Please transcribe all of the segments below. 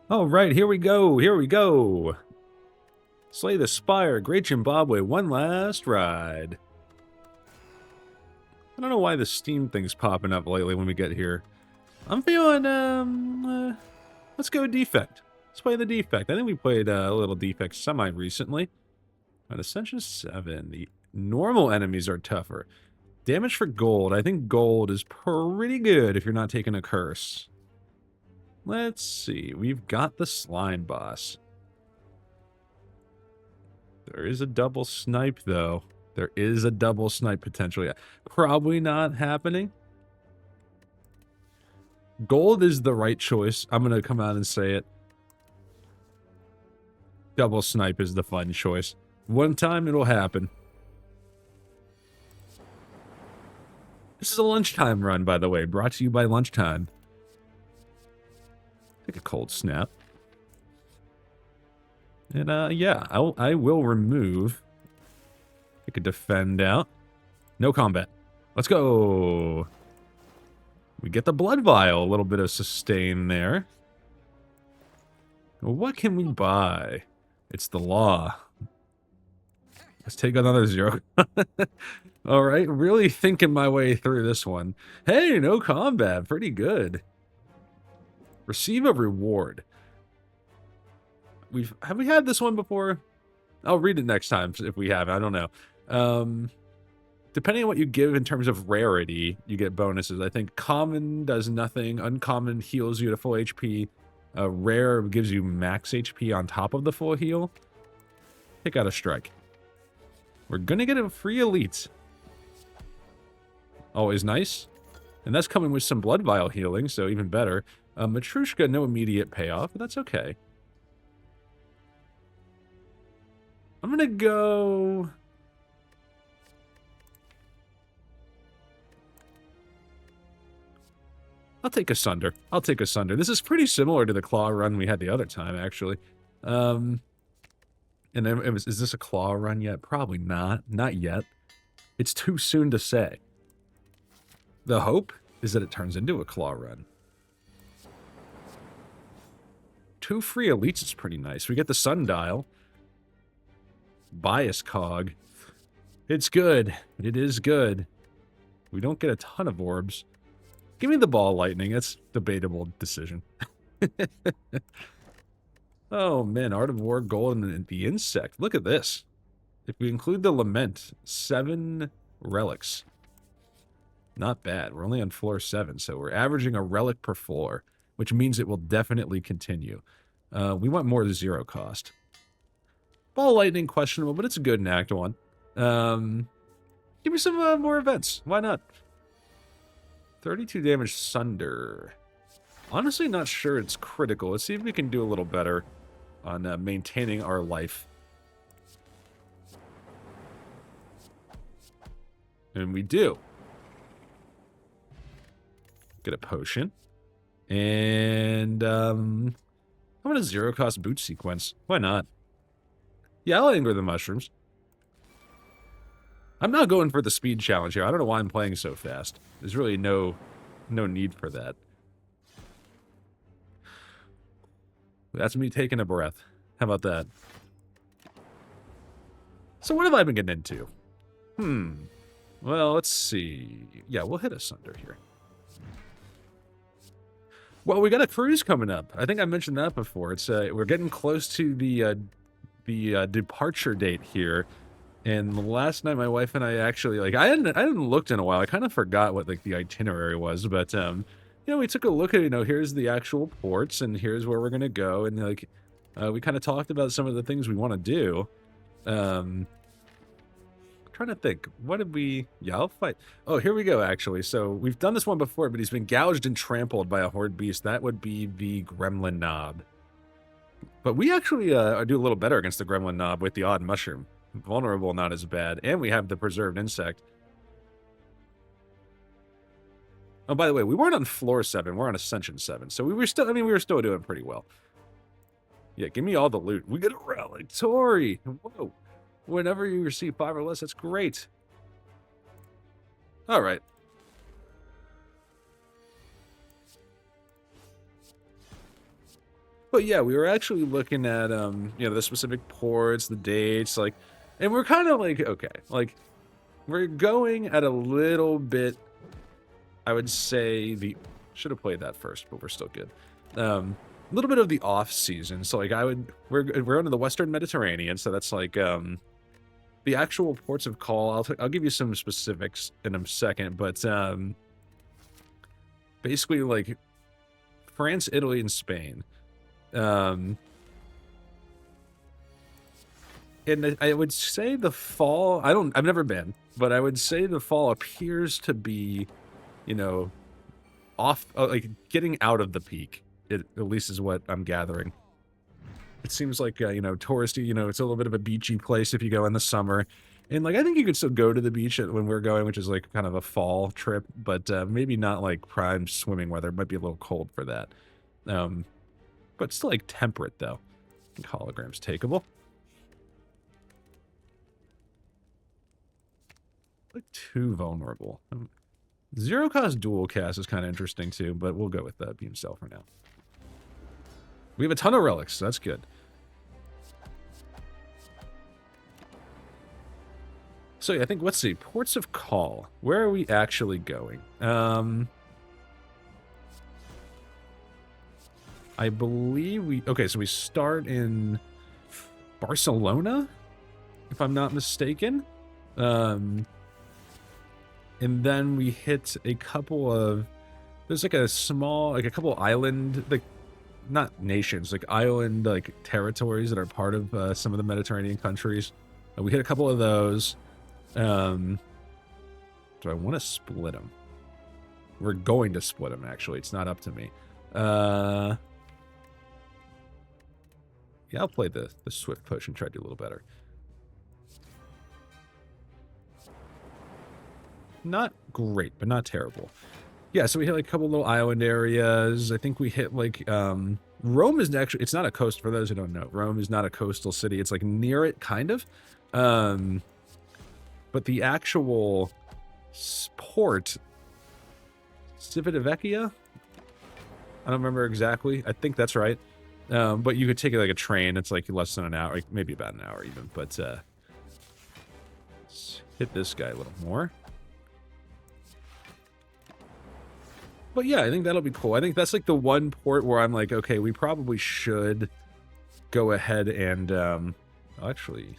All right, here we go. Here we go. Slay the Spire, Great Jimbabwe, one last ride. I don't know why the Steam thing's popping up lately when we get here. I'm feeling, let's go Defect. Let's play the Defect. I think we played a little Defect semi-recently. At Ascension 7, the normal enemies are tougher. Damage for gold. I think gold is pretty good if you're not taking a curse. Let's see. We've got the slime boss. There is a double snipe, though. There is a double snipe potential. Yeah, probably not happening. Gold is the right choice. I'm going to come out and say it. Double snipe is the fun choice. One time it'll happen. This is a lunchtime run, by the way. Brought to you by Lunchtime. Take a cold snap. And, yeah, I will remove. Take a defend out. No combat. Let's go. We get the blood vial. A little bit of sustain there. What can we buy? It's the law. Let's take another 0. All right, really thinking my way through this one. Hey, no combat. Pretty good. Receive a reward. Have we had this one before? I'll read it next time if we have. I don't know. Depending on what you give in terms of rarity, you get bonuses. I think common does nothing. Uncommon heals you to full HP. Rare gives you max HP on top of the full heal. Pick out a strike. We're going to get a free elite. Always nice. And that's coming with some blood vial healing, so even better. Matrushka, no immediate payoff, but that's okay. I'm going to go... I'll take Asunder. I'll take Asunder. This is pretty similar to the claw run we had the other time, actually. And then, is this a claw run yet? Probably not. Not yet. It's too soon to say. The hope is that it turns into a claw run. 2 free elites is pretty nice. We get the sundial. Bias cog. It's good. It is good. We don't get a ton of orbs. Give me the ball lightning. It's debatable decision. Oh, man. Art of War, Gold, and the Insect. Look at this. If we include the Lament, 7 relics. Not bad. We're only on floor 7, so we're averaging a relic per floor, which means it will definitely continue. We want more 0 cost. Ball lightning, questionable, but it's a good in Act 1. Give me some more events. Why not? 32 damage Sunder. Honestly, not sure it's critical. Let's see if we can do a little better on maintaining our life. And we do. Get a potion. And, how about a 0 cost boot sequence? Why not? Yeah, I'll anger the mushrooms. I'm not going for the speed challenge here. I don't know why I'm playing so fast. There's really no need for that. That's me taking a breath. How about that? So what have I been getting into? Well, let's see. Yeah, we'll hit Asunder here. Well, we got a cruise coming up. I think I mentioned that before. It's we're getting close to the departure date here. And last night, my wife and I actually, like, I hadn't looked in a while. I kind of forgot what, like, the itinerary was. But, you know, we took a look at, you know, here's the actual ports, and here's where we're going to go. And, like, we kind of talked about some of the things we want to do. I'm trying to think. What did we... Yeah, I'll fight. Oh, here we go, actually. So, we've done this one before, but he's been gouged and trampled by a horde beast. That would be the Gremlin Knob. But we actually do a little better against the Gremlin Knob with the Odd Mushroom. Vulnerable, not as bad. And we have the Preserved Insect. Oh, by the way, we weren't on floor 7. We're on Ascension 7. So we were still, we were still doing pretty well. Yeah, give me all the loot. We get a relic. Tori! Whoa. Whenever you receive 5 or less, that's great. All right. But yeah, we were actually looking at you know, the specific ports, the dates, like, and we're kind of like, okay, like, we're going at a little bit, I would say should have played that first, but we're still good. A little bit of the off season. So like we're under the Western Mediterranean, so that's like the actual ports of call. I'll give you some specifics in a second, but basically like France, Italy, and Spain. And I would say the fall, I've never been, but I would say the fall appears to be, you know, off, like getting out of the peak. It at least is what I'm gathering. It seems like, you know, touristy, you know, it's a little bit of a beachy place if you go in the summer. And like, I think you could still go to the beach when we're going, which is like kind of a fall trip, but maybe not like prime swimming weather. It might be a little cold for that. But still like temperate though. I think hologram's takeable. Like too vulnerable. Zero cost dual cast is kind of interesting too, but we'll go with Beam Cell for now. We have a ton of relics, so that's good. So yeah, I think, let's see, ports of call. Where are we actually going? I believe okay, so we start in Barcelona, if I'm not mistaken. And then we hit a couple of, there's like a small, like a couple island, like, not nations, like island, like territories that are part of some of the Mediterranean countries. We hit a couple of those. Do I want to split them? We're going to split them, actually. It's not up to me. Yeah, I'll play the swift push and try to do a little better. Not great, but not terrible. Yeah, so we hit like a couple little island areas. I think we hit like Rome is actually, it's not a coast, for those who don't know. Rome is not a coastal city. It's like near it, kind of. But the actual port, Civitavecchia? I don't remember exactly. I think that's right. But you could take it like a train. It's like less than an hour, like maybe about an hour even. But let's hit this guy a little more. But yeah, I think that'll be cool. I think that's like the one port where I'm like, okay, we probably should go ahead and actually,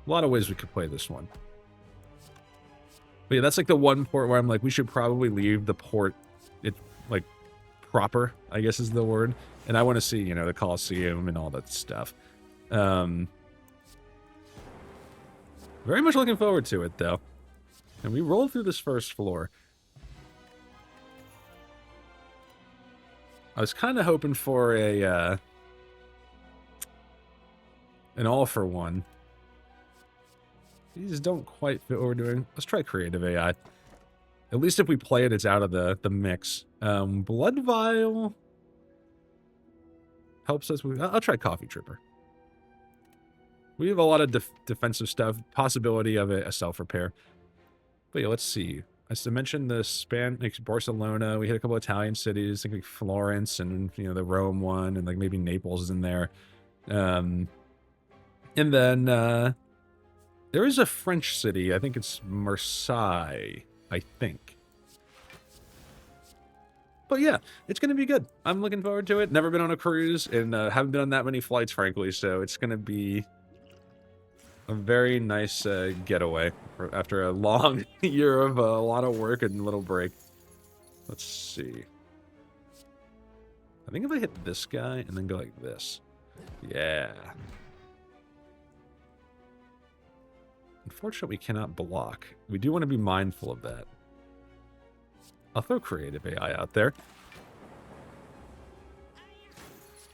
a lot of ways we could play this one. But yeah, that's like the one port where I'm like, we should probably leave the port, it like proper, I guess is the word. And I want to see, you know, the Colosseum and all that stuff. Very much looking forward to it though. And we roll through this first floor. I was kind of hoping for a an all-for-one. These don't quite fit what we're doing. Let's try creative AI. At least if we play it, it's out of the mix. Blood Vial helps us with... I'll try Coffee Tripper. We have a lot of defensive stuff. Possibility of a self-repair. But yeah, let's see. As I mentioned, the span, like Barcelona, we hit a couple of Italian cities, I think like Florence and, you know, the Rome one, and like maybe Naples is in there. And then there is a French city. I think it's Marseille, I think. But yeah, it's going to be good. I'm looking forward to it. Never been on a cruise and haven't been on that many flights, frankly, so it's going to be a very nice getaway after a long year of a lot of work and a little break. Let's see. I think if I hit this guy and then go like this. Yeah. Unfortunately, we cannot block. We do want to be mindful of that. I'll throw creative AI out there.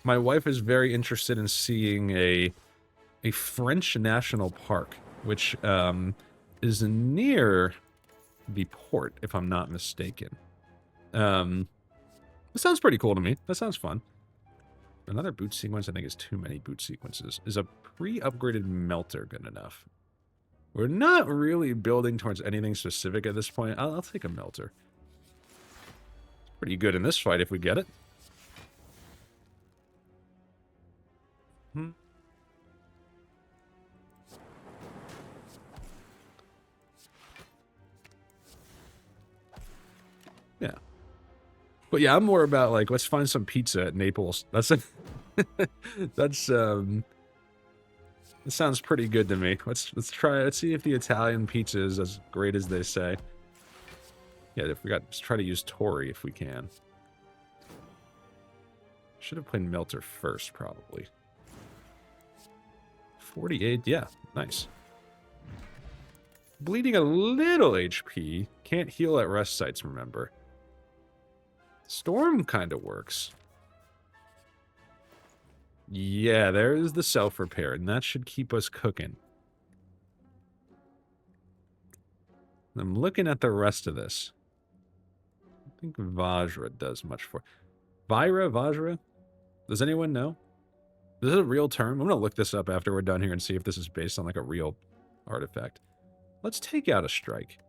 My wife is very interested in seeing a French national park, which is near the port, if I'm not mistaken. That sounds pretty cool to me. That sounds fun. Another boot sequence, I think, is too many boot sequences. Is a pre-upgraded melter good enough? We're not really building towards anything specific at this point. I'll take a melter. Pretty good in this fight if we get it. Yeah. But yeah, I'm more about like, let's find some pizza at Naples. That's a that sounds pretty good to me. Let's see if the Italian pizza is as great as they say. Yeah, let's try to use Tori if we can. Should have played Melter first, probably. 48, yeah, nice. Bleeding a little HP. Can't heal at rest sites, remember. Storm kind of works. Yeah, there's the self-repair, and that should keep us cooking. I'm looking at the rest of this. I think Vajra does much for... Vajra? Does anyone know? Is this a real term? I'm going to look this up after we're done here and see if this is based on like a real artifact. Let's take out a strike.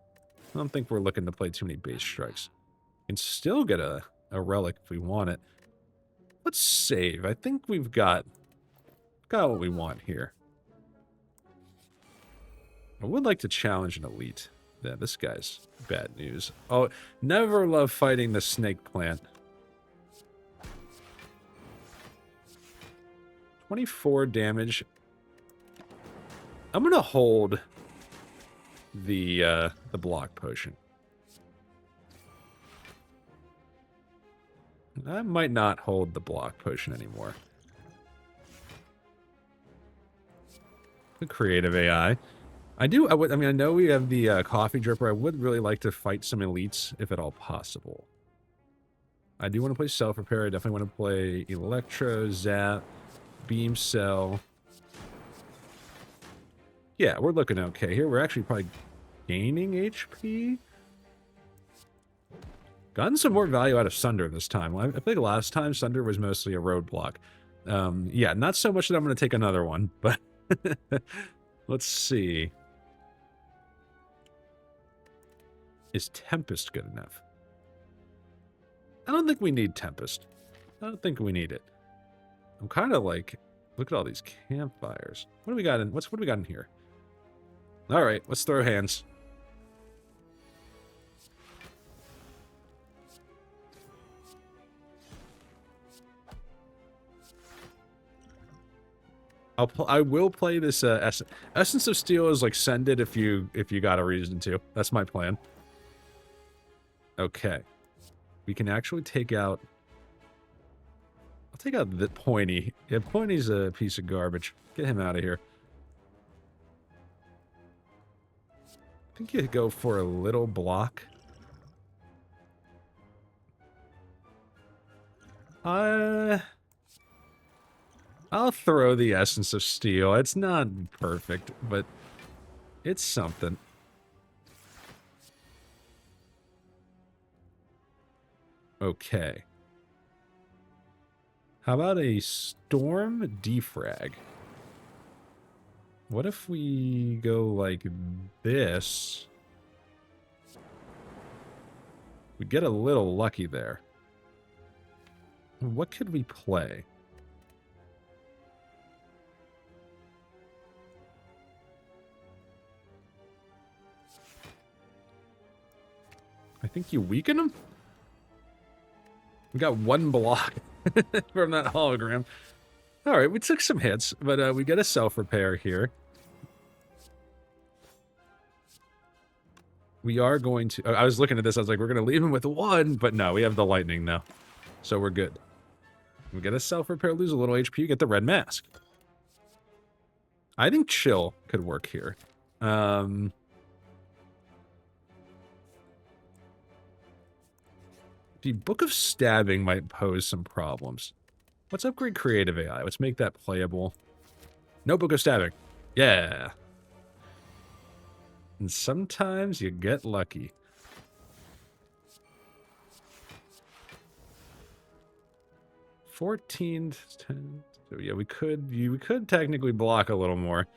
I don't think we're looking to play too many base strikes. We can still get a relic if we want it. Let's save. I think we've got what we want here. I would like to challenge an elite. Yeah, this guy's bad news. Oh, never love fighting the snake plant. 24 damage. I'm gonna hold the block potion. I might not hold the block potion anymore. The creative AI. I mean, I know we have the coffee dripper. I would really like to fight some elites, if at all possible. I do want to play self-repair. I definitely want to play Electro, Zap, Beam Cell. Yeah, we're looking okay here. We're actually probably gaining HP. Gotten some more value out of Sunder this time. I think last time Sunder was mostly a roadblock. Yeah, not so much that I'm going to take another one, but let's see. Is Tempest good enough? I don't think we need Tempest. I don't think we need it. I'm kind of like, look at all these campfires. What do we got in? What do we got in here? All right, let's throw hands. I will play this Essence of Steel is like send it if you got a reason to. That's my plan. Okay. We can actually take out... I'll take out the Pointy. Yeah, Pointy's a piece of garbage. Get him out of here. I think you go for a little block. I'll throw the Essence of Steel. It's not perfect, but it's something. Okay. How about a Storm Defrag? What if we go like this? We get a little lucky there. What could we play? I think you weaken him? We got one block from that hologram. Alright, we took some hits, but we get a self-repair here. We are going to... I was looking at this, I was like, we're going to leave him with one, but no, we have the lightning now. So we're good. We get a self-repair, lose a little HP, get the red mask. I think chill could work here. The Book of Stabbing might pose some problems. Let's upgrade Creative AI. Let's make that playable. No Book of Stabbing. Yeah. And sometimes you get lucky. $14, $10. So yeah, we could technically block a little more.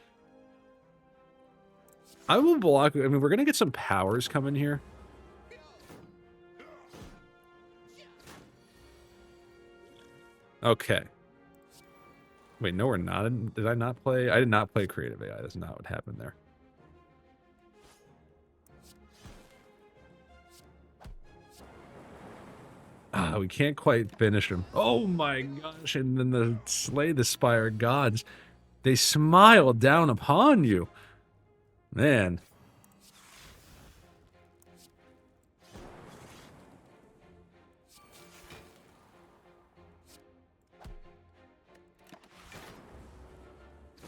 I will block. I mean, we're gonna get some powers coming here. Okay. Wait, no, we're not. Did I not play? I did not play creative AI. That's not what happened there. Ah, we can't quite finish him. Oh my gosh, and then the Slay the Spire gods, they smile down upon you. Man.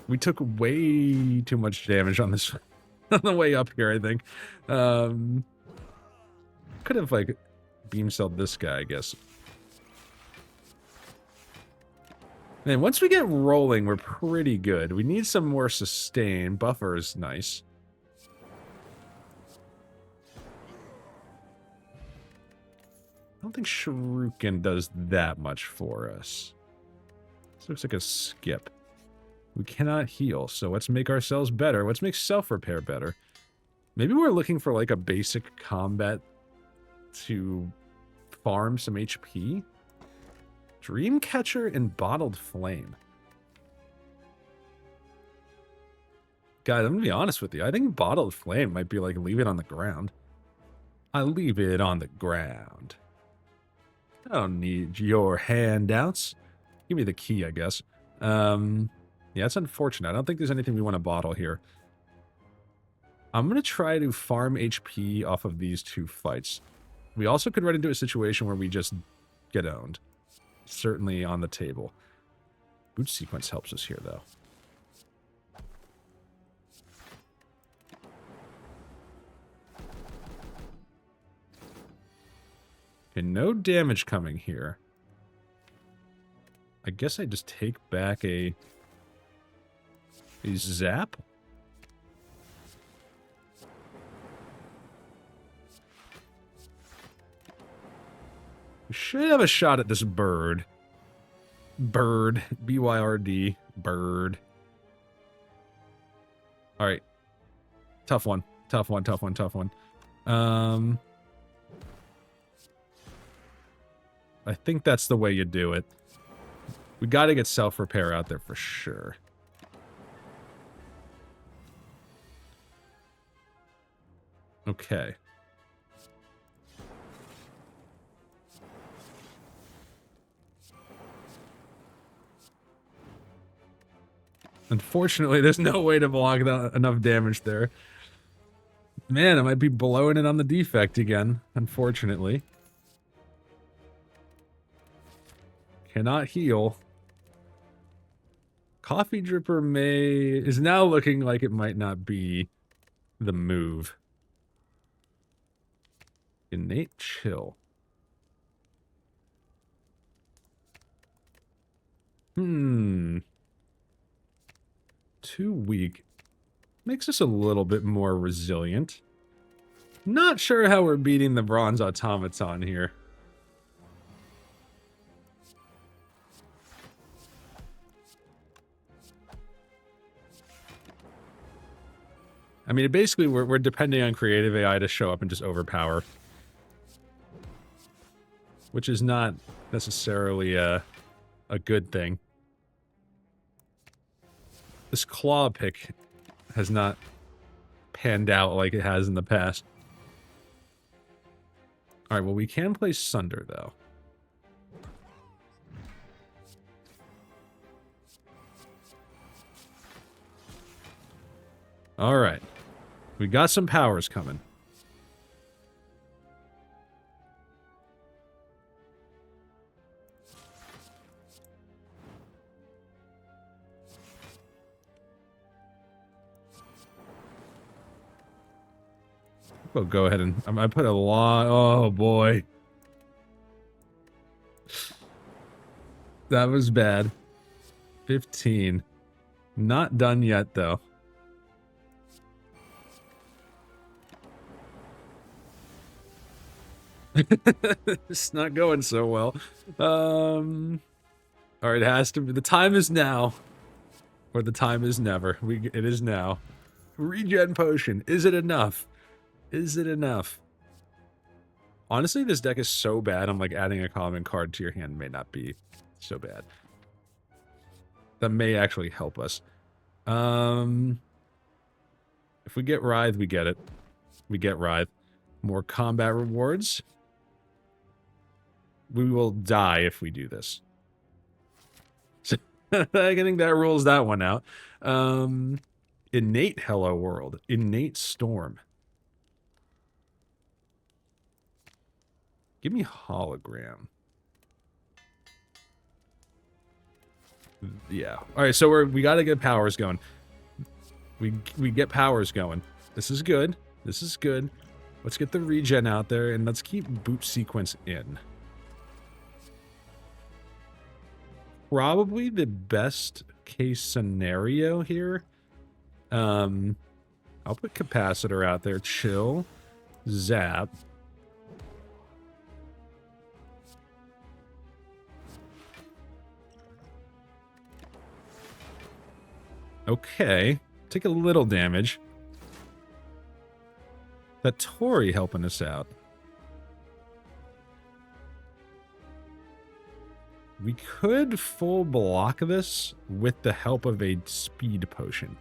We took way too much damage on this on the way up here, I think. Could have, like, beam celled this guy, I guess. Man, once we get rolling, we're pretty good. We need some more sustain. Buffer is nice. I don't think Shuriken does that much for us. This looks like a skip. We cannot heal, so let's make ourselves better. Let's make self-repair better. Maybe we're looking for, like, a basic combat to farm some HP? Dreamcatcher and Bottled Flame. Guys, I'm gonna be honest with you. I think Bottled Flame might be like, leave it on the ground. I leave it on the ground. I don't need your handouts. Give me the key, I guess. Yeah, it's unfortunate. I don't think there's anything we want to bottle here. I'm going to try to farm HP off of these two fights. We also could run into a situation where we just get owned. Certainly on the table. Boot sequence helps us here, though. Okay, no damage coming here. I guess I just take back a zap? We should have a shot at this bird. Bird. B-Y-R-D. Bird. Alright. Tough one. Tough one, tough one, tough one. I think that's the way you do it. We gotta get self-repair out there for sure. Okay. Unfortunately, there's no way to block enough damage there. Man, I might be blowing it on the defect again, unfortunately. Cannot heal. Coffee Dripper is now looking like it might not be the move. Innate Chill. Too weak. Makes us a little bit more resilient. Not sure how we're beating the Bronze Automaton here. I mean, basically, we're depending on creative AI to show up and just overpower. Which is not necessarily a good thing. This claw pick has not panned out like it has in the past. Alright, well, we can play Sunder, though. Alright. We got some powers coming. We'll go ahead and... I put a lot... Oh, boy. That was bad. 15. Not done yet, though. It's not going so well. Alright, it has to be... The time is now. Or the time is never. It is now. Regen potion. Is it enough? Is it enough? Honestly, this deck is so bad, I'm like adding a common card to your hand may not be so bad. That may actually help us. If we get Writhe, we get it. We get Writhe. More combat rewards. We will die if we do this. So, I think that rules that one out. Innate Hello World. Innate Storm. Give me Hologram. Yeah. All right, so we got to get powers going. We get powers going. This is good. This is good. Let's get the regen out there, and let's keep boot sequence in. Probably the best case scenario here. I'll put capacitor out there. Chill. Zap. Okay. Take a little damage. That Tori helping us out. We could full block this with the help of a speed potion.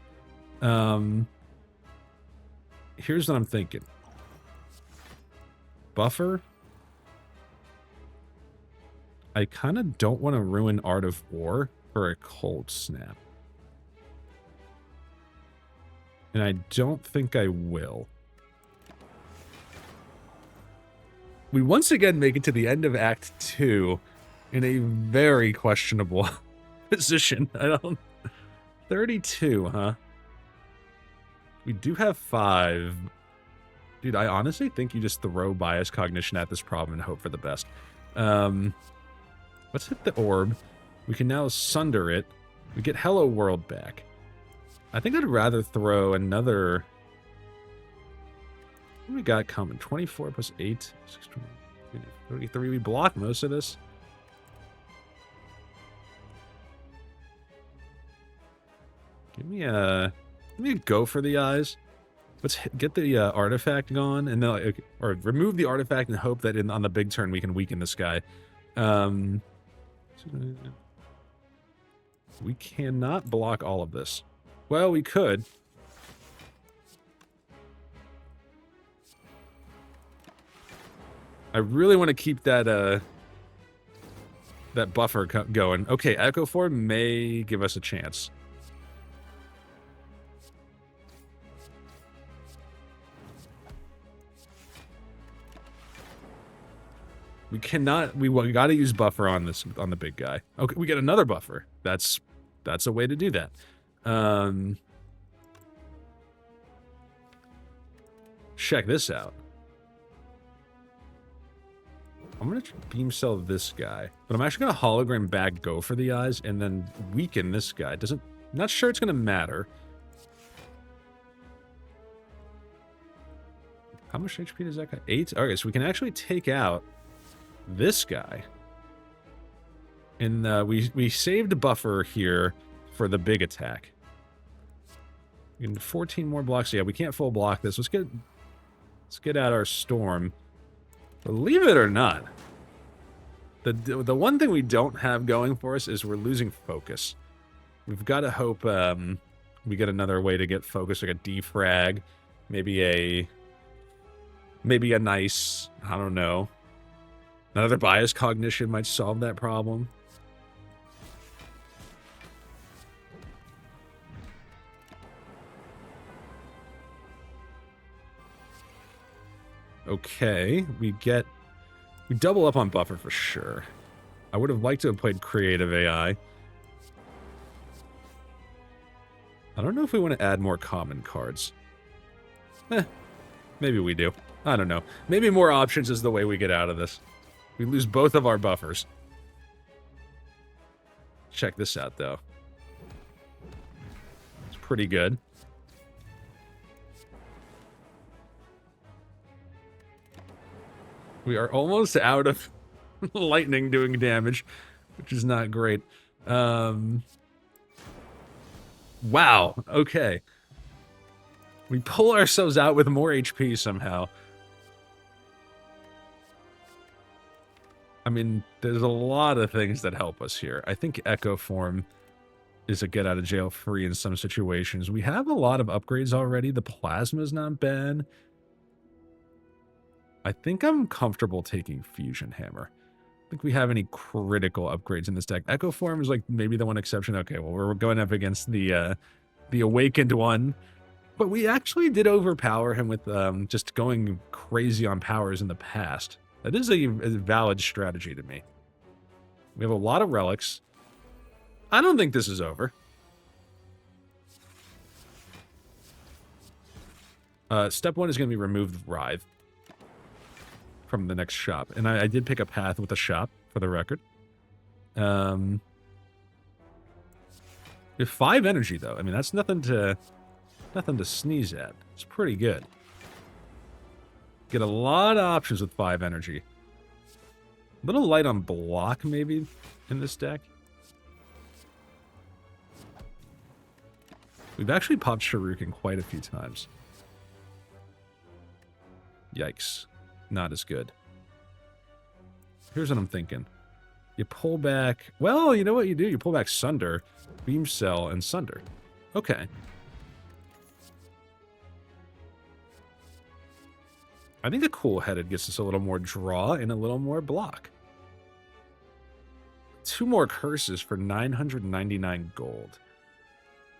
Here's what I'm thinking. Buffer. I kind of don't want to ruin Art of War for a cold snap. And I don't think I will. We once again make it to the end of Act 2 in a very questionable position. 32, huh? We do have 5. Dude, I honestly think you just throw bias cognition at this problem and hope for the best. Let's hit the orb. We can now sunder it. We get Hello World back. I think I'd rather throw another... What do we got coming? 24 plus 8. 33. We block most of this. Give me a go for the eyes. Let's get the artifact gone, and then or remove the artifact and hope that on the big turn we can weaken this guy. We cannot block all of this. Well, we could. I really want to keep that that buffer going. Okay, Echo Form may give us a chance. We cannot. We got to use buffer on the big guy. Okay, we get another buffer. That's a way to do that. Check this out. I'm gonna beam cell this guy, but I'm actually gonna hologram back, go for the eyes, and then weaken this guy. Not sure it's gonna matter. How much HP does that guy? 8. Okay, so we can actually take out this guy, and we saved a buffer here for the big attack. And 14 more blocks. Yeah, we can't full block this. Let's get out our storm. Believe it or not, the one thing we don't have going for us is we're losing focus. We've got to hope we get another way to get focus, like a defrag, maybe a nice, I don't know, another bias cognition might solve that problem. Okay, we double up on buffer for sure. I would have liked to have played creative AI. I don't know if we want to add more common cards. Maybe we do. I don't know. Maybe more options is the way we get out of this. We lose both of our buffers. Check this out, though. It's pretty good. We are almost out of lightning doing damage, which is not great. Wow, okay. We pull ourselves out with more HP somehow. I mean, there's a lot of things that help us here. I think Echo Form is a get out of jail free in some situations. We have a lot of upgrades already. The plasma's not bad. I think I'm comfortable taking Fusion Hammer. I think we have any critical upgrades in this deck. Echo Form is like maybe the one exception. Okay, well, we're going up against the Awakened one. But we actually did overpower him with just going crazy on powers in the past. That is a valid strategy to me. We have a lot of relics. I don't think this is over. Step 1 is going to be remove the Writhe from the next shop. And I did pick a path with a shop, for the record. We have 5 energy, though. I mean, that's nothing to sneeze at. It's pretty good. Get a lot of options with 5 energy. A little light on block, maybe, in this deck. We've actually popped Shuriken quite a few times. Yikes. Not as good. Here's what I'm thinking. You pull back... Well, you know what you do? You pull back Sunder, Beam Cell, and Sunder. Okay. I think the Cool-Headed gets us a little more draw and a little more block. 2 more curses for 999 gold.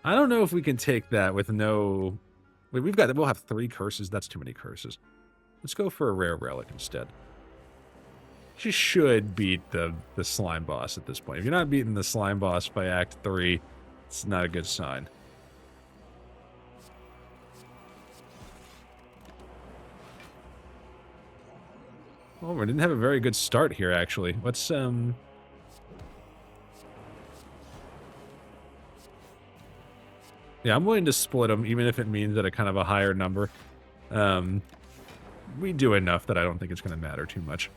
I don't know if we can take that with no... Wait, we'll have 3 curses. That's too many curses. Let's go for a rare relic instead. She should beat the slime boss at this point. If you're not beating the slime boss by Act 3, it's not a good sign. Well, we didn't have a very good start here, actually. Let's, Yeah, I'm willing to split them, even if it means at a kind of a higher number. We do enough that I don't think it's going to matter too much.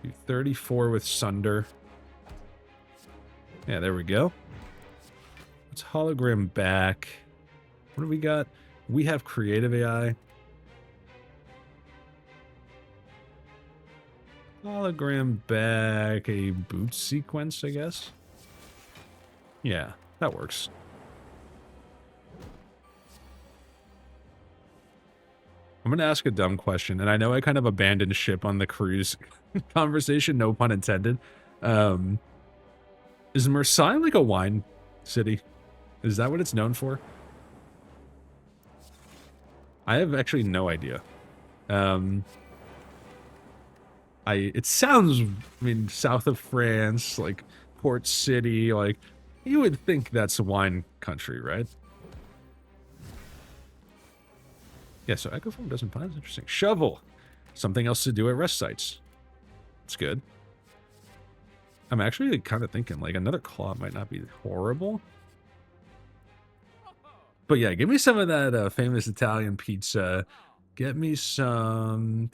Do 34 with Sunder. Yeah, there we go. Let's hologram back. What do we got? We have creative AI. Hologram back a boot sequence, I guess. Yeah, that works. I'm going to ask a dumb question, and I know I kind of abandoned ship on the cruise conversation, no pun intended. Is Marseille like a wine city? Is that what it's known for? I have actually no idea. It sounds, I mean, south of France, like Port City, like, you would think that's a wine country, right? Yeah, so Echoform doesn't find. That's interesting. Shovel. Something else to do at rest sites. It's good. I'm actually kind of thinking, like, another claw might not be horrible. But yeah, give me some of that famous Italian pizza. Get me some...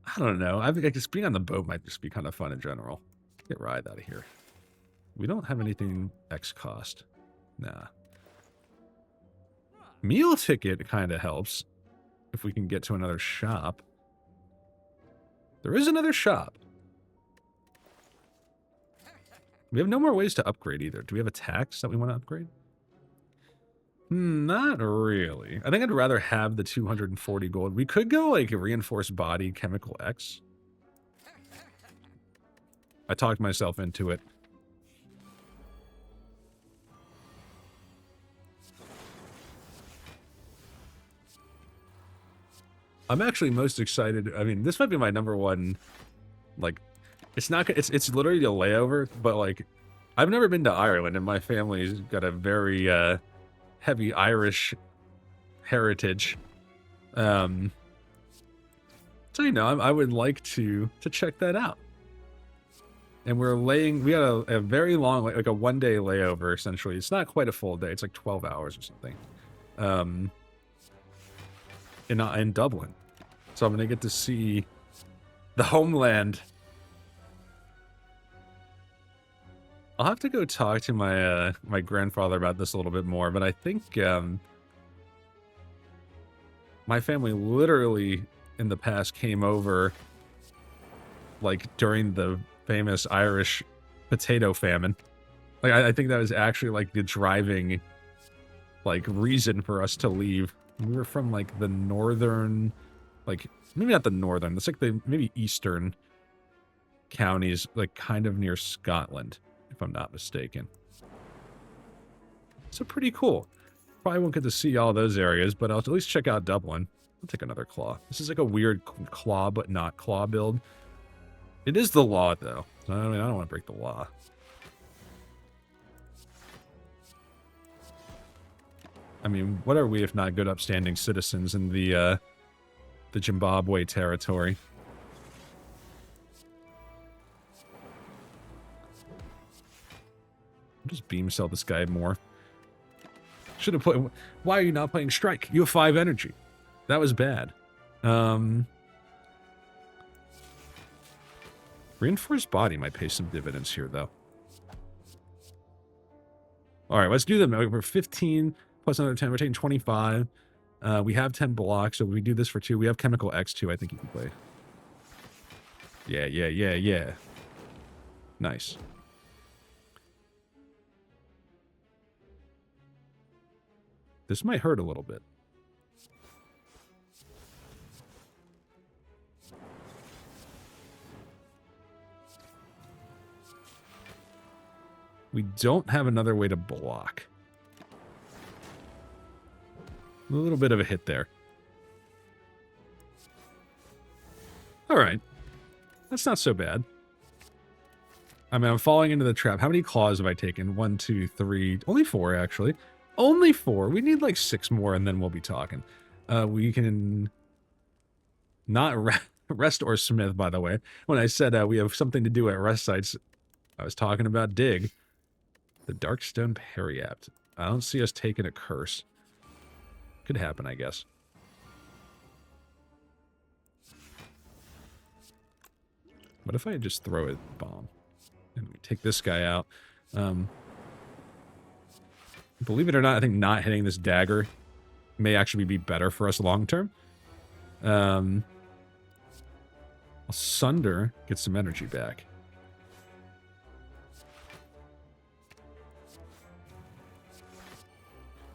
I don't know. I think just being on the boat might just be kind of fun in general. Get Ride out of here. We don't have anything X cost. Nah. Meal ticket kind of helps if we can get to another shop. There is another shop. We have no more ways to upgrade either. Do we have a tax that we want to upgrade? Not really. I think I'd rather have the 240 gold. We could go like a reinforced body chemical X. I talked myself into it. I'm actually most excited. I mean, this might be my number one, like, it's literally a layover, but like, I've never been to Ireland and my family's got a very heavy Irish heritage. So, you know, I would like to check that out. And we had a very long, like a 1-day layover, essentially. It's not quite a full day. It's like 12 hours or something. In Dublin. So I'm going to get to see the homeland. I'll have to go talk to my my grandfather about this a little bit more, but I think my family literally in the past came over like during the famous Irish potato famine. Like I think that was actually like the driving like reason for us to leave. We were from like the northern, like maybe not the northern, it's like the maybe eastern counties, like kind of near Scotland, if I'm not mistaken. So pretty cool. Probably won't get to see all those areas, but I'll at least check out Dublin. I'll take another claw. This is like a weird claw, but not claw build. It is the law, though. I mean, I don't want to break the law. I mean, what are we if not good upstanding citizens in the Jimbabwe territory? I'll just beam sell this guy more. Should have put... Why are you not playing Strike? You have 5 energy. That was bad. Reinforced body might pay some dividends here, though. Alright, let's do them. We're 15 plus another 10. We're taking 25. We have 10 blocks, so we do this for 2. We have Chemical X2, I think you can play. Yeah. Nice. This might hurt a little bit. We don't have another way to block. A little bit of a hit there. Alright. That's not so bad. I mean, I'm falling into the trap. How many claws have I taken? 1, 2, 3... Only 4, actually. Only 4. We need like 6 more, and then we'll be talking. We can... Not rest or smith, by the way. When I said we have something to do at rest sites, I was talking about dig. The Darkstone Periapt. I don't see us taking a curse. Could happen, I guess. What if I just throw a bomb? And we take this guy out. Believe it or not, I think not hitting this dagger may actually be better for us long term. I'll Sunder, get some energy back.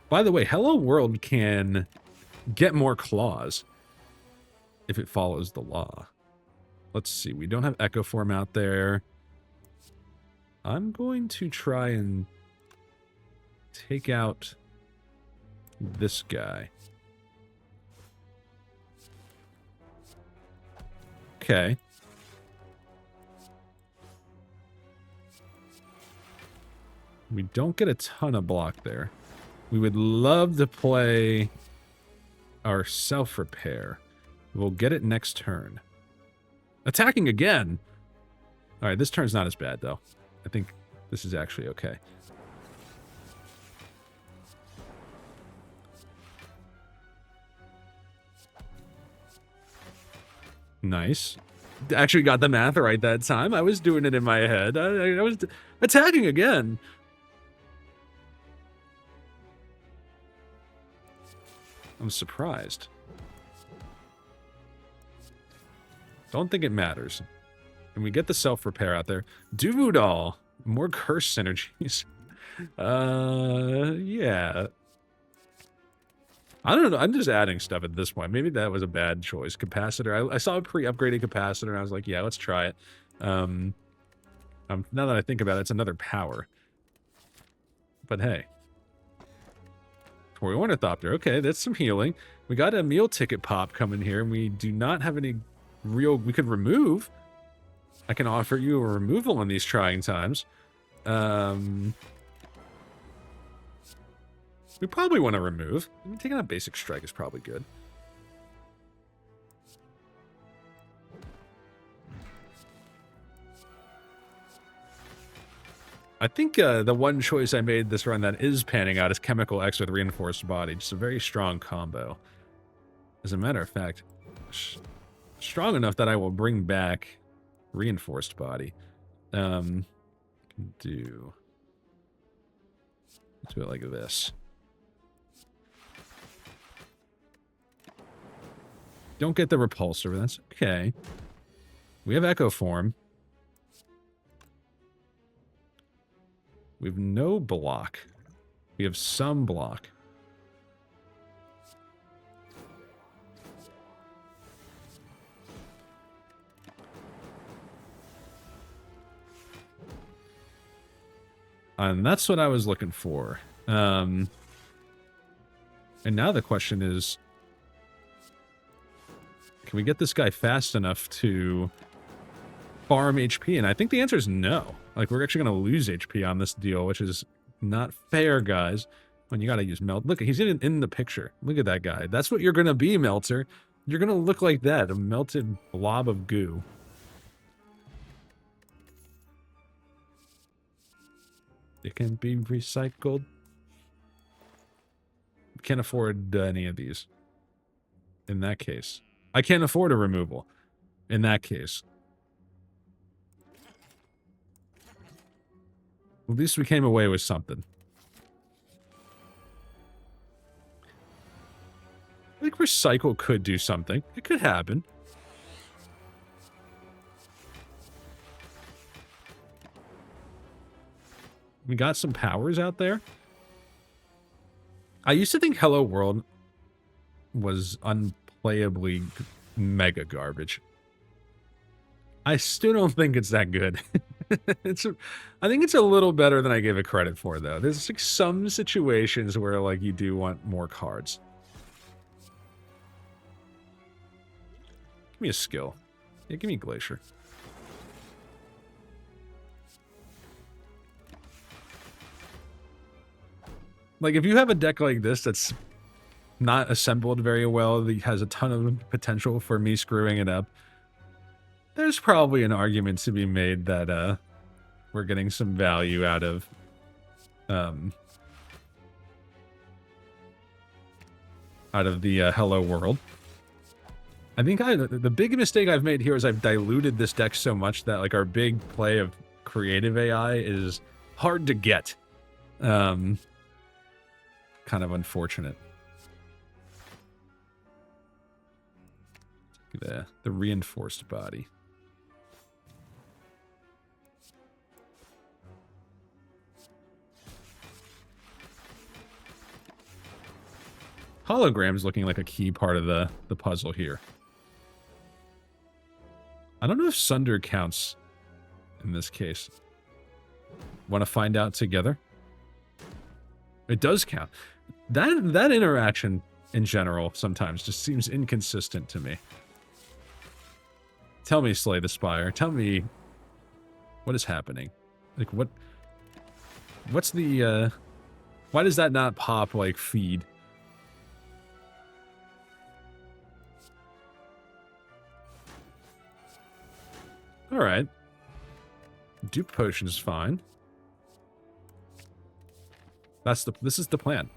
By the way, Hello World can get more claws if it follows the law. Let's see, we don't have Echo Form out there. I'm going to try and take out this guy. Okay. We don't get a ton of block there. We would love to play our self-repair. We'll get it next turn. Attacking again! Alright, this turn's not as bad, though. I think this is actually okay. Nice. Actually got the math right that time. I was doing it in my head. I was attacking again. I'm surprised. Don't think it matters. And we get the self-repair out there. Duvoodal! More curse synergies. Yeah. I don't know. I'm just adding stuff at this point. Maybe that was a bad choice. Capacitor. I saw a pre-upgraded capacitor, and I was like, yeah, let's try it. Now that I think about it, it's another power. But hey. Tory Ornithopter. Okay, that's some healing. We got a meal ticket pop coming here, and we do not have any real... We could remove. I can offer you a removal in these trying times. We probably want to remove. I mean, taking a basic strike is probably good. I think the one choice I made this run that is panning out is Chemical X with Reinforced Body. Just a very strong combo. As a matter of fact, strong enough that I will bring back Reinforced Body. Do... Let's do it like this. Don't get the repulsor, but that's okay. We have Echo Form. We have no block. We have some block. And that's what I was looking for. And now the question is, can we get this guy fast enough to farm HP? And I think the answer is no. Like, we're actually going to lose HP on this deal, which is not fair, guys. When you got to use Melt. Look, he's in the picture. Look at that guy. That's what you're going to be, Melter. You're going to look like that, a melted blob of goo. It can be recycled. Can't afford any of these. In that case. I can't afford a removal. In that case. At least we came away with something. I think recycle could do something. It could happen. We got some powers out there. I used to think Hello World was unplayably mega garbage. I still don't think it's that good. I think it's a little better than I gave it credit for, though. There's like some situations where like you do want more cards. Give me a skill. Yeah, give me Glacier. Like, if you have a deck like this that's not assembled very well, that has a ton of potential for me screwing it up, there's probably an argument to be made that we're getting some value out of the Hello World. I think the big mistake I've made here is I've diluted this deck so much that like our big play of creative AI is hard to get. Kind of unfortunate. The reinforced body. Holograms looking like a key part of the puzzle here. I don't know if Sunder counts in this case. Want to find out together? It does count. That interaction in general sometimes just seems inconsistent to me. Tell me, Slay the Spire. Tell me what is happening. Like what's the why does that not pop like feed? All right. Dupe potion is fine. This is the plan.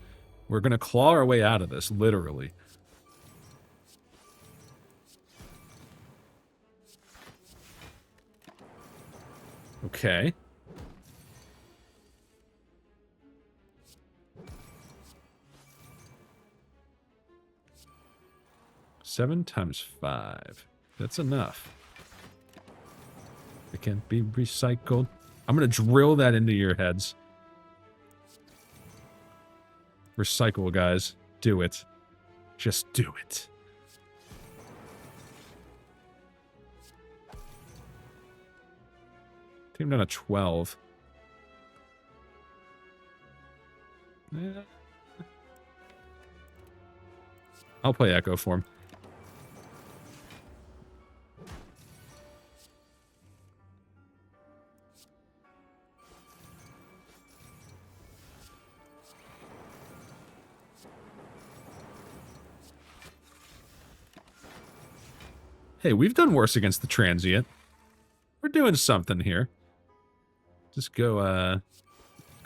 We're going to claw our way out of this, literally. Okay. Seven times 5. That's enough. It can't be recycled. I'm going to drill that into your heads. Recycle, guys. Do it. Just do it. Team down a 12. I'll play Echo Form. Hey, we've done worse against the Transient. We're doing something here. Just go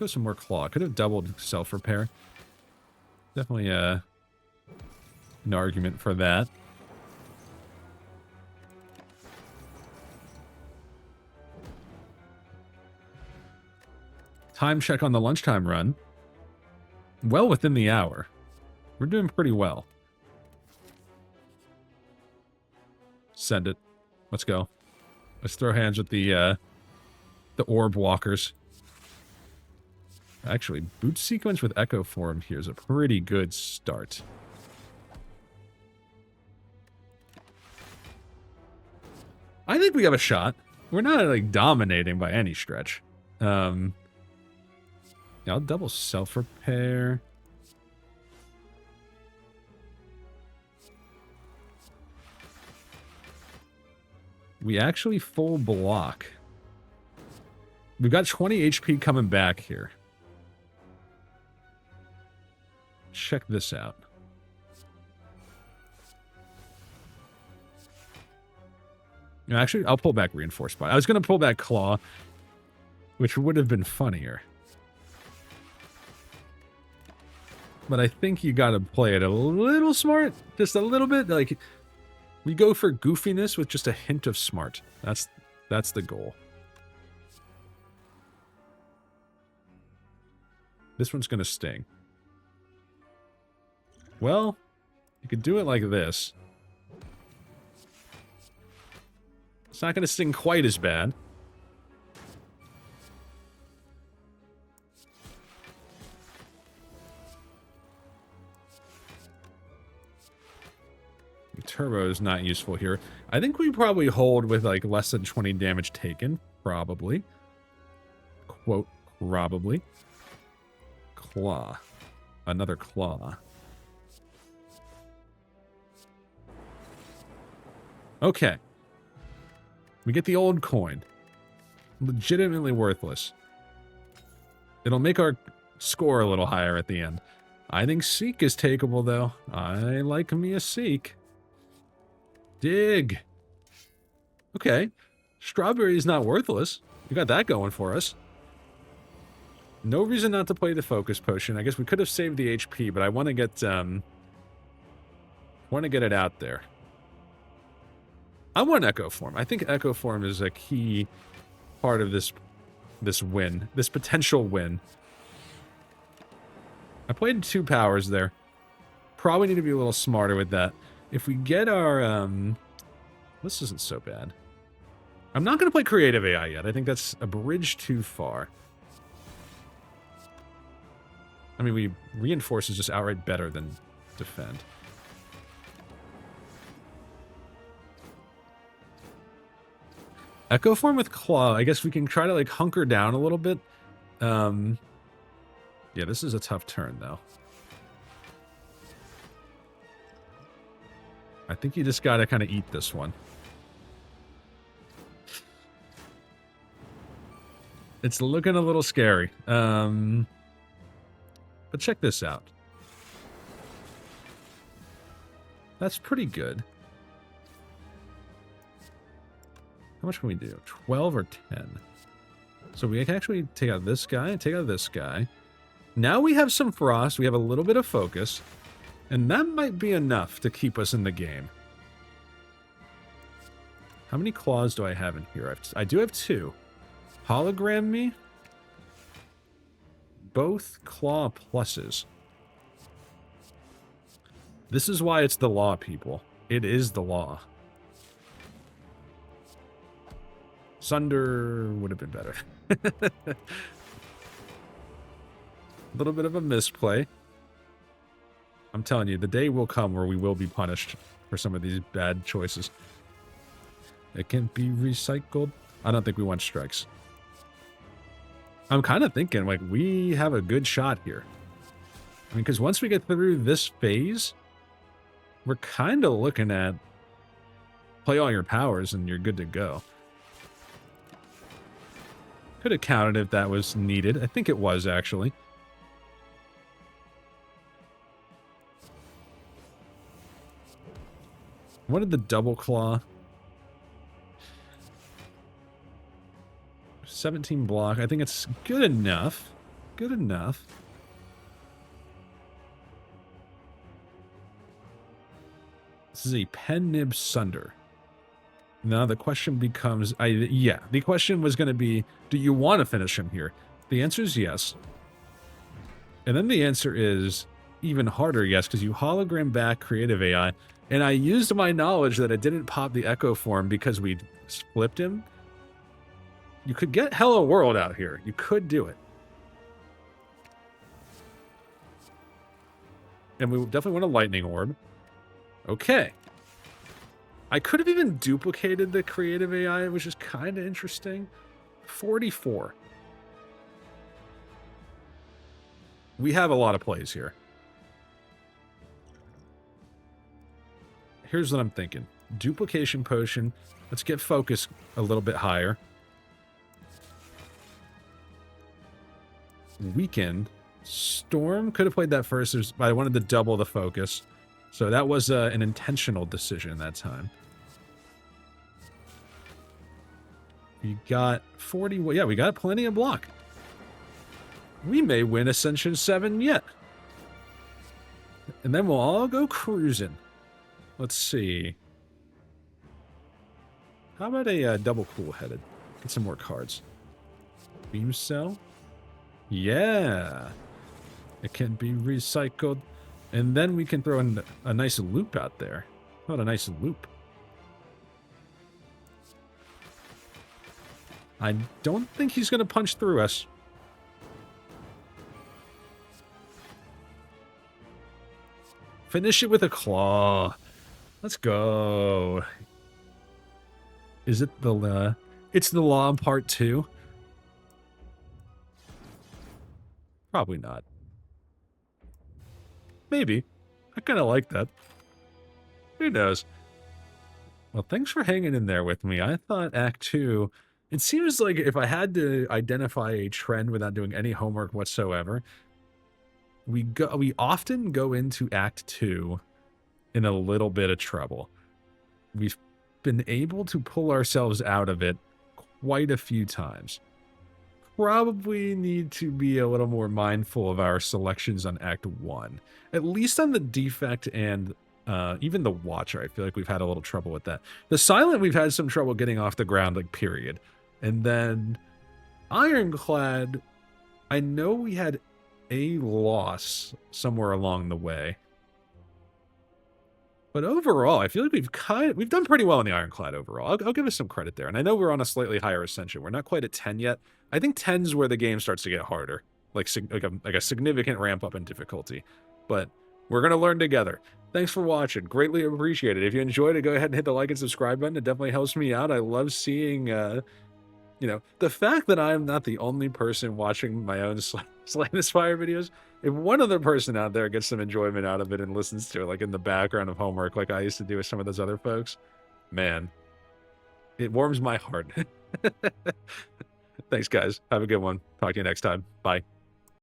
some more Claw. Could have doubled self-repair. Definitely an argument for that. Time check on the lunchtime run. Well within the hour. We're doing pretty well. Send it. Let's go. Let's throw hands with the orb walkers. Actually, boot sequence with echo form here is a pretty good start. I think we have a shot. We're not, like, dominating by any stretch. Yeah, I'll double self-repair. We actually full block. We've got 20 HP coming back here. Check this out. Actually, I'll pull back Reinforced Body. I was going to pull back Claw, which would have been funnier. But I think you got to play it a little smart. Just a little bit. Like, we go for goofiness with just a hint of smart. That's the goal. This one's going to sting. Well, you could do it like this. It's not going to sting quite as bad. Turbo is not useful here. I think we probably hold with like less than 20 damage taken. Probably. Quote, probably. Claw. Another claw. Okay. We get the old coin. Legitimately worthless. It'll make our score a little higher at the end. I think Seek is takeable, though. I like me a Seek. Dig. Okay. Strawberry is not worthless. We got that going for us. No reason not to play the focus potion. I guess we could have saved the HP, but I want to get it out there. I want Echo Form. I think Echo Form is a key part of this win. This potential win. I played 2 powers there. Probably need to be a little smarter with that. If we get our... this isn't so bad. I'm not going to play Creative AI yet. I think that's a bridge too far. I mean, Reinforce is just outright better than Defend. Echo Form with Claw. I guess we can try to, like, hunker down a little bit. Yeah, this is a tough turn, though. I think you just gotta kind of eat this one. It's looking a little scary. But check this out. That's pretty good. How much can we do? 12 or 10? So we can actually take out this guy and take out this guy. Now we have some frost. We have a little bit of focus. And that might be enough to keep us in the game. How many claws do I have in here? I do have 2. Hologram me. Both claw pluses. This is why it's the law, people. It is the law. Sunder would have been better. A little bit of a misplay. I'm telling you, the day will come where we will be punished for some of these bad choices. It can be recycled. I don't think we want strikes. I'm kind of thinking, like, we have a good shot here. I mean, because once we get through this phase, we're kind of looking at play all your powers and you're good to go. Could have counted if that was needed. I think it was, actually. What did the double claw? 17 block. I think it's good enough. Good enough. This is a pen nib sunder. Now the question becomes, yeah, the question was going to be, do you want to finish him here? The answer is yes. And then the answer is even harder, yes, because you hologram back creative AI. And I used my knowledge that it didn't pop the echo form because we flipped him. You could get Hello World out here. You could do it. And we definitely want a lightning orb. Okay. I could have even duplicated the creative AI, which is kind of interesting. 44. We have a lot of plays here. Here's what I'm thinking. Duplication potion. Let's get focus a little bit higher. Weakened. Storm could have played that first, but I wanted to double the focus. So that was an intentional decision that time. We got 40. Yeah, we got plenty of block. We may win Ascension 7 yet. And then we'll all go cruising. Let's see. How about a double cool-headed? Get some more cards. Beam cell. Yeah. It can be recycled. And then we can throw in a nice loop out there. What a nice loop. I don't think he's going to punch through us. Finish it with a claw. Let's go. Is it the... it's the law part 2? Probably not. Maybe. I kind of like that. Who knows? Well, thanks for hanging in there with me. I thought Act 2... It seems like if I had to identify a trend without doing any homework whatsoever, we often go into Act 2 in a little bit of trouble. We've been able to pull ourselves out of it quite a few times. Probably need to be a little more mindful of our selections on Act 1. At least on the Defect and even the Watcher, I feel like we've had a little trouble with that. The Silent, we've had some trouble getting off the ground, like, period. And then Ironclad, I know we had a loss somewhere along the way. But overall, I feel like we've done pretty well in the Ironclad overall. I'll give us some credit there. And I know we're on a slightly higher Ascension. We're not quite at 10 yet. I think 10's where the game starts to get harder. Like a significant ramp up in difficulty. But we're going to learn together. Thanks for watching. Greatly appreciated. If you enjoyed it, go ahead and hit the like and subscribe button. It definitely helps me out. I love seeing... you know, the fact that I'm not the only person watching my own Slay the Spire videos, if one other person out there gets some enjoyment out of it and listens to it, like in the background of homework, like I used to do with some of those other folks, man, it warms my heart. Thanks, guys. Have a good one. Talk to you next time. Bye.